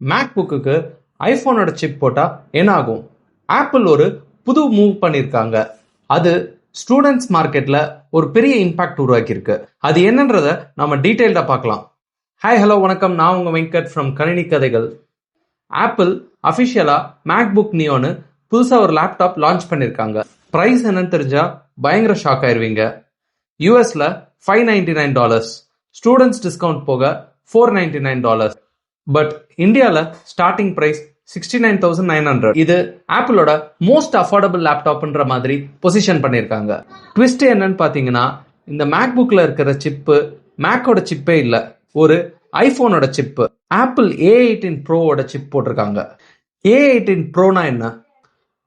Make புக்குக்கு ஐஃபோனோட chip போட்டால் என்ன ஆகும்? ஆப்பிள் ஒரு புது மூவ் பண்ணியிருக்காங்க. அது ஸ்டூடெண்ட்ஸ் மார்க்கெட்டில் ஒரு பெரிய இம்பாக்ட் உருவாக்கியிருக்கு. அது என்னன்றதை நம்ம டீட்டெயில்டாக பார்க்கலாம். ஹாய் ஹலோ வணக்கம், நான் உங்கள் வெங்கட் ஃப்ரம் கணினி கதைகள். ஆப்பிள் அஃபிஷியலாக மேக் புக் நியோன்னு புதுசாக ஒரு லேப்டாப் லான்ச் பண்ணியிருக்காங்க. ப்ரைஸ் என்னன்னு தெரிஞ்சால் பயங்கர ஷாக் ஆயிருவீங்க. யூஎஸ்ல $599, ஸ்டூடெண்ட்ஸ் டிஸ்கவுண்ட் போக $499. பட் இந்தியாவில் ஸ்டார்டிங் ப்ரைஸ் 69,900. இது ஆப்பிளோட மோஸ்ட் அஃபோர்டபுள் லேப்டாப்ன்ற மாதிரி பொசிஷன் பண்ணியிருக்காங்க. ட்விஸ்ட் என்னன்னு பார்த்தீங்கன்னா, இந்த மேக் புக்கில் இருக்கிற சிப்பு மேக்கோட சிப்பே இல்லை, ஒரு ஐஃபோனோட சிப்பு. ஆப்பிள் A18 ப்ரோவோட சிப் போட்டிருக்காங்க. A18 ப்ரோனா என்ன?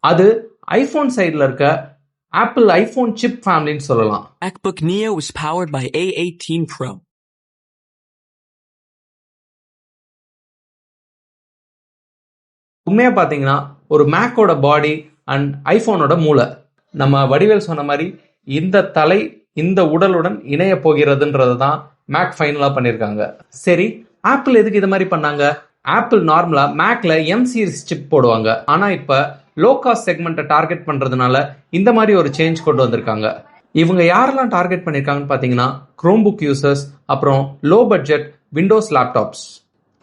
அது ஐஃபோன் சைடில் இருக்க ஆப்பிள் ஐஃபோன் சிப் ஃபேமிலின்னு சொல்லலாம். MacBook Neo is powered by A18 Pro. உண்மையாக பார்த்தீங்கன்னா ஒரு மேக்கோட பாடி அண்ட் ஐஃபோனோட மூளை. நம்ம வடிவேல் சொன்ன மாதிரி இந்த தலை இந்த உடலுடன் இணைய போகிறதுன்றது தான் மேக் ஃபைனலாக பண்ணியிருக்காங்க. சரி, ஆப்பிள் எதுக்கு இது மாதிரி பண்ணாங்க? ஆப்பிள் நார்மலாக மேக்ல M சீரிஸ் சிப் போடுவாங்க. ஆனால் இப்போ லோ காஸ்ட் செக்மெண்ட்டை டார்கெட் பண்ணுறதுனால இந்த மாதிரி ஒரு சேஞ்ச் கொண்டு வந்திருக்காங்க. இவங்க யாரெல்லாம் டார்கெட் பண்ணியிருக்காங்கன்னு பார்த்தீங்கன்னா, குரோம் புக் யூசர்ஸ், அப்புறம் லோ பட்ஜெட் விண்டோஸ் லேப்டாப்ஸ்.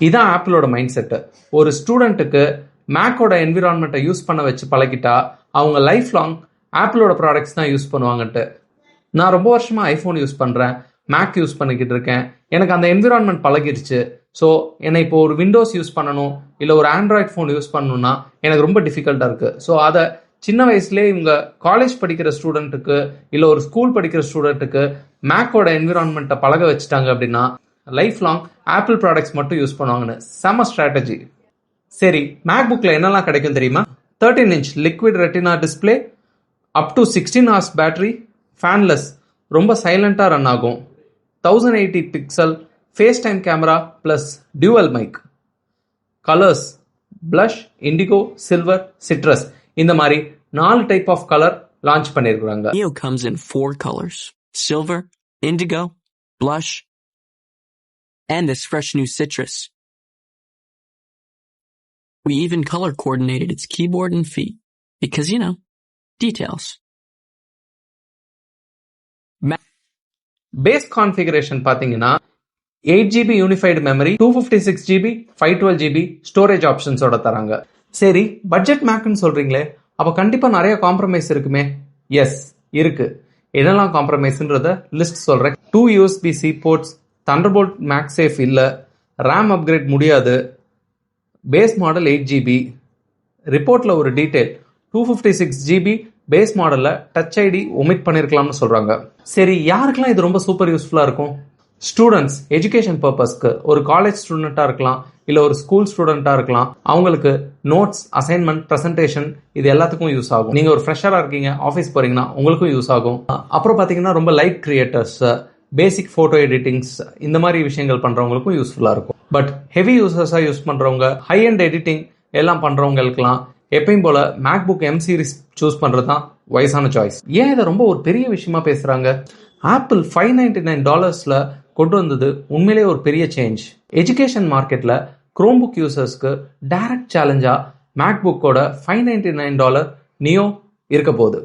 இதுதான் ஆப்பிளோட மைண்ட் செட்டு. ஒரு ஸ்டூடெண்ட்டுக்கு மேக்கோட என்விரான்மெண்ட்டை யூஸ் பண்ண வச்சு பழகிட்டா அவங்க லைஃப் லாங் ஆப்பிளோட ப்ராடக்ட்ஸ் தான் யூஸ் பண்ணுவாங்கன்ட்டு. நான் ரொம்ப வருஷமாக ஐஃபோன் யூஸ் பண்ணுறேன், மேக் யூஸ் பண்ணிக்கிட்டு இருக்கேன். எனக்கு அந்த என்விரான்மெண்ட் பழகிடுச்சு. ஸோ என்னை இப்போ ஒரு விண்டோஸ் யூஸ் பண்ணணும் இல்லை ஒரு ஆண்ட்ராய்ட் ஃபோன் யூஸ் பண்ணணும்னா எனக்கு ரொம்ப டிஃபிகல்ட்டாக இருக்குது. ஸோ அதை சின்ன வயசுலேயே இவங்க காலேஜ் படிக்கிற ஸ்டூடெண்ட்டுக்கு இல்லை ஒரு ஸ்கூல் படிக்கிற ஸ்டூடெண்ட்டுக்கு மேக்கோட என்விரான்மெண்ட்டை பழக வச்சுட்டாங்க அப்படின்னா லைஃப் லாங் ஆப்பிள் ப்ராடக்ட்ஸ் மட்டும் யூஸ் பண்ணுவாங்கன்னு செம ஸ்ட்ராட்டஜி. சரி, மேக் புக்கில் என்னெல்லாம் கிடைக்கும் தெரியுமா? 13 inch liquid retina display, up to 16 hours battery, fanless, ரொம்ப சைலண்டாக ரன் ஆகும், 1080 pixel FaceTime camera plus dual mic, colours blush, indigo, silver, citrus, இந்த மாதிரி 4 டைப் ஆஃப் கலர் லான்ச் பண்ணியிருக்காங்க. Neo comes in 4 colors: silver, indigo, blush, and this fresh new citrus. We even color coordinated its keyboard and feet because, details. Base configuration பார்த்தீங்கன்னா 8GB unified memory, 256GB, 512GB storage ஆப்ஷன்ஸோட தராங்க. சரி, budget மேக்னு சொல்றீங்களே, அப்போ கண்டிப்பாக நிறைய compromise இருக்குமே? S, இருக்கு. என்னெல்லாம் காம்ப்ரமைஸ்ன்றத லிஸ்ட் சொல்றேன். 2 USB-C போர்ட்ஸ், தண்டர்போல்ட் மேக்சேஃப் இல்லை, ரேம் அப்கிரேட் முடியாது, பேஸ் மாடல் 8GB. ரிப்போர்ட்ல ஒரு டீடைல் 256GB பேஸ் மாடல்ல டச் ஐடி ஒமிட் பண்ணிருக்கலாம்னு சொல்றாங்க. சரி, யாருக்கெல்லாம் இது ரொம்ப சூப்பர் யூஸ்ஃபுல்லா இருக்கும்? ஸ்டூடெண்ட்ஸ், எஜுகேஷன் பர்பஸ்க்கு, ஒரு காலேஜ் ஸ்டூடெண்டா இருக்கலாம் இல்ல ஒரு ஸ்கூல் ஸ்டூடெண்டா இருக்கலாம். அவங்களுக்கு நோட்ஸ், அசைன்மெண்ட், பிரசன்டேஷன் இது எல்லாத்துக்கும் யூஸ் ஆகும். நீங்க ஒரு ஃப்ரெஷரா இருக்கீங்க, ஆஃபீஸ் போறீங்கன்னா உங்களுக்கும் யூஸ் ஆகும். அப்புறம் பாத்தீங்கன்னா ரொம்ப light creators, basic photo editings, இந்த மாதிரி விஷயங்கள் பண்ணுறவங்களுக்கும் யூஸ்ஃபுல்லாக இருக்கும். பட் ஹெவி யூசர்ஸாக யூஸ் பண்ணுறவங்க, ஹை அண்ட் எடிட்டிங் எல்லாம் பண்ணுறவங்களுக்குலாம் எப்பயும் போல் MacBook M series choose பண்ணுறது தான் வயசான சாய்ஸ். ஏன் இதை ரொம்ப ஒரு பெரிய விஷயமா பேசுகிறாங்க? ஆப்பிள் $599 கொண்டு வந்தது உண்மையிலே ஒரு பெரிய சேஞ்ச். எஜுகேஷன் மார்க்கெட்டில் குரோம் புக் யூசர்ஸ்க்கு டைரக்ட் சேலஞ்சாக மேக் புக்கோட $599 நியோ இருக்க போகுது.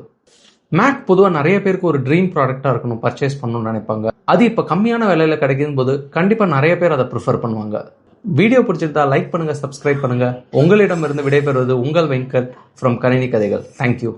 மேக் பொதுவாக நிறைய பேருக்கு ஒரு ட்ரீம் ப்ராடக்டாக இருக்கணும், பர்ச்சேஸ் பண்ணணும்னு நினைப்பாங்க. அது இப்போ கம்மியான விலையில் கிடைக்கும் போது கண்டிப்பாக நிறைய பேர் அதை ப்ரிஃபர் பண்ணுவாங்க. வீடியோ பிடிச்சிருந்தா லைக் பண்ணுங்கள், சப்ஸ்கிரைப் பண்ணுங்கள். உங்களிடமிருந்து விடைபெறுவது உங்கள் வெங்கட் ஃப்ரம் கணினி கதைகள். தேங்க்யூ.